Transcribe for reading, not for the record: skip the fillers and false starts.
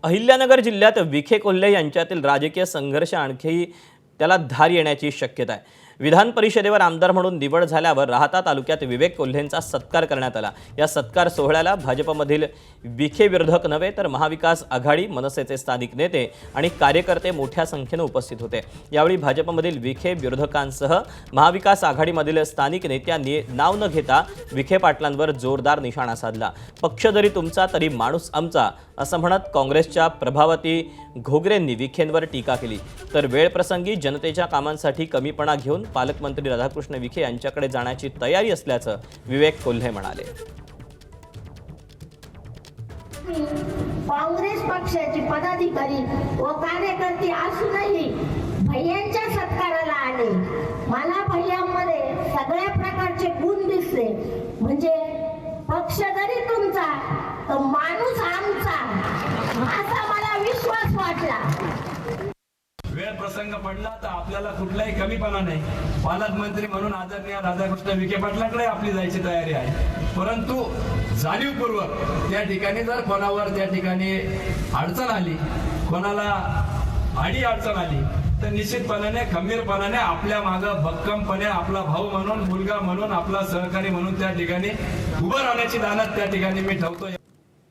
अहिल्यानगर जिल्ह्यात विखे कोल्हे यांच्यातील राजकीय संघर्ष आणखी त्याला धार येण्याची शक्यता आहे। विधान परिषदेवर आमदार म्हणून निवड झाल्यावर राहता तालुक्यात विवेक कोल्हेंचा सत्कार करण्यात आला। या सत्कार सोहळ्याला भाजपमधील विखे विरोधक नव्हे तर महाविकास आघाडी, मनसेचे स्थानिक नेते आणि कार्यकर्ते मोठ्या संख्येने उपस्थित होते। यावेळी भाजपमधील विखे विरोधकांसह महाविकास आघाडीमधील स्थानिक नेत्यांनी नाव न घेता विखे पाटलांवर जोरदार निशाणा साधला। पक्ष जरी तुमचा तरी माणूस आमचा असं म्हणत काँग्रेसच्या प्रभावती घोगरेंनी विखेंवर टीका केली। तर वेळ प्रसंगी जनतेच्या कामांसाठी कमीपणा घेऊन पालकमंत्री राधाकृष्ण विखे यांच्याकडे जाण्याची तयारी असल्याचं विवेक कोल्हे म्हणाले। काँग्रेस पक्षाचे पदाधिकारी व कार्यकर्ते असूनही भैयांच्या सत्काराला आले। मला भैयांमध्ये सगळ्या प्रकारचे गुण दिसले, म्हणजे पक्ष जरी तुमचा तर माणूस आमचा, असा मला विश्वास वाटला। वेळ प्रसंग पडला तर आपल्याला कुठलाही कमीपणा नाही। पालकमंत्री म्हणून आदरणीय राधाकृष्ण विखे पाटलांकडे आपली जायची तयारी आहे, परंतु जाणीवपूर्वक त्या ठिकाणी जर कोणावर त्या ठिकाणी अडचण आली, कोणाला अडचण आली तर निश्चितपणाने खंबीरपणाने आपल्या मागं भक्कमपणे आपला भाऊ म्हणून, मुलगा म्हणून, आपला सहकारी म्हणून त्या ठिकाणी उभं राहण्याची दानत त्या ठिकाणी मी ठेवतो।